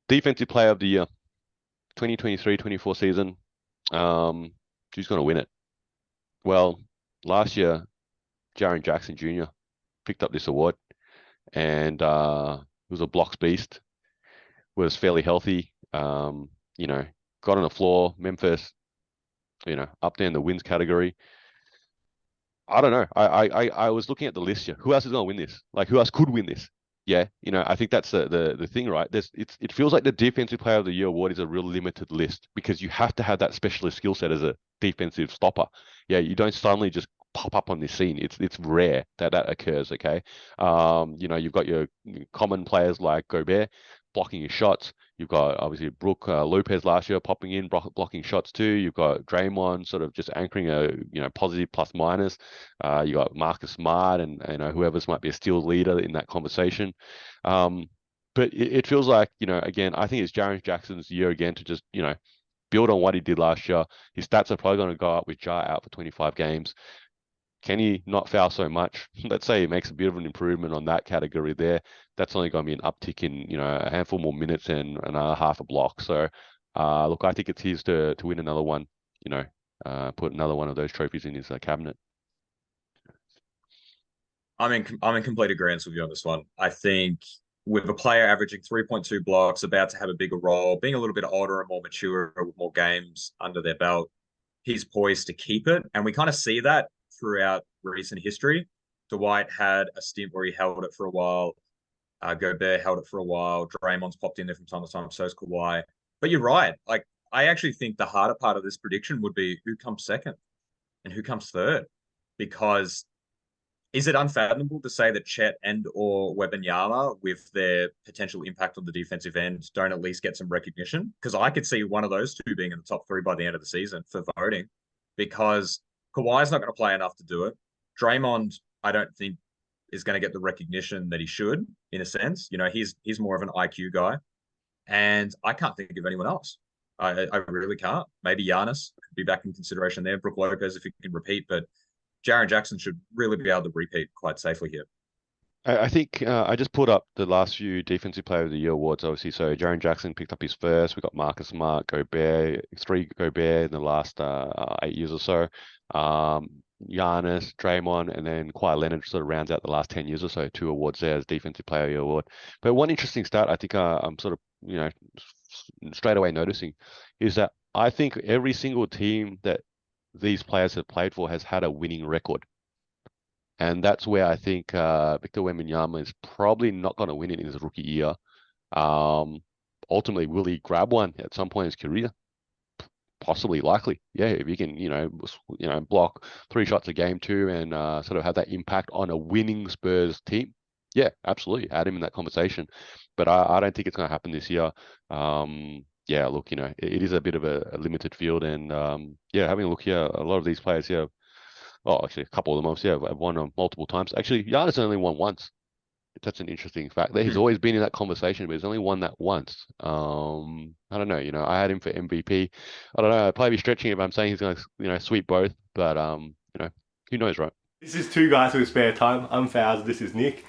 Defensive Player of the Year, 2023-24 season. Who's going to win it? Well, last year, Jaren Jackson Jr. picked up this award, and he was a blocks beast. Was fairly healthy. You know, got on the floor. Memphis, up there in the wins category. I don't know. I was looking at the list here. Who else is going to win this? Like, who else could win this? Yeah, I think that's the thing, right? It feels like the Defensive Player of the Year award is a real limited list because you have to have that specialist skill set as a defensive stopper. Yeah, you don't suddenly just pop up on this scene. It's rare that that occurs. Okay, you've got your common players like Gobert blocking your shots. You've got obviously Brook Lopez last year popping in, blocking shots too. You've got Draymond sort of just anchoring a positive plus minus. You got Marcus Smart and whoever's might be a steals leader in that conversation. Um, but it feels like again, I think it's Jaren Jackson's year again to just build on what he did last year. His stats are probably going to go up with Jar out for 25 games. Can he not foul so much? Let's say he makes a bit of an improvement on that category there. That's only going to be an uptick in a handful more minutes and half a block. So, look, I think it's his to win another one. Put another one of those trophies in his cabinet. I'm in complete agreement with you on this one. I think with a player averaging 3.2 blocks, about to have a bigger role, being a little bit older and more mature with more games under their belt, he's poised to keep it. And we kind of see that throughout recent history. Dwight had a stint where he held it for a while. Gobert held it for a while. Draymond's popped in there from time to time. So's Kawhi. But you're right. Like, I actually think the harder part of this prediction would be who comes second and who comes third. Because is it unfathomable to say that Chet and or Wembanyama, with their potential impact on the defensive end, don't at least get some recognition? Because I could see one of those two being in the top three by the end of the season for voting, because Kawhi's not going to play enough to do it. Draymond, I don't think is going to get the recognition that he should, in a sense. He's more of an IQ guy, and I can't think of anyone else. I really can't. Maybe Giannis could be back in consideration there. Brook Lopez, if he can repeat, but Jaren Jackson should really be able to repeat quite safely here. I think I just put up the last few Defensive Player of the Year awards, obviously. So Jaren Jackson picked up his first. We got Marcus Smart, Gobert, three Gobert in the last 8 years or so. Giannis, Draymond, and then Kawhi Leonard sort of rounds out the last 10 years or so. Two awards there as Defensive Player of the Year award. But one interesting stat I think I'm sort of, straight away noticing is that I think every single team that these players have played for has had a winning record. And that's where I think Victor Wembanyama is probably not going to win it in his rookie year. Um, Ultimately, will he grab one at some point in his career? Possibly, likely. Yeah, if he can, block three shots a game too, and sort of have that impact on a winning Spurs team. Yeah, absolutely, add him in that conversation. But I don't think it's going to happen this year. Yeah, look, it is a bit of a limited field, and yeah, having a look here, a lot of these players here. Oh, actually, a couple of them, obviously, have won multiple times. Actually, Giannis only won once. That's an interesting fact. That he's Hmm. always been in that conversation, but he's only won that once. I don't know. I had him for MVP. I don't know. I'd probably be stretching it if I'm saying he's going to, sweep both. But who knows, right? This is two guys with spare time. I'm Faz, this is Nick.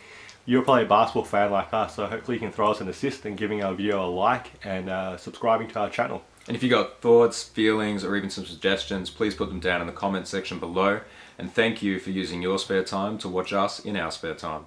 You're probably a basketball fan like us, so hopefully you can throw us an assist and giving our video a like and subscribing to our channel. And if you got thoughts, feelings, or even some suggestions, please put them down in the comment section below. And thank you for using your spare time to watch us in our spare time.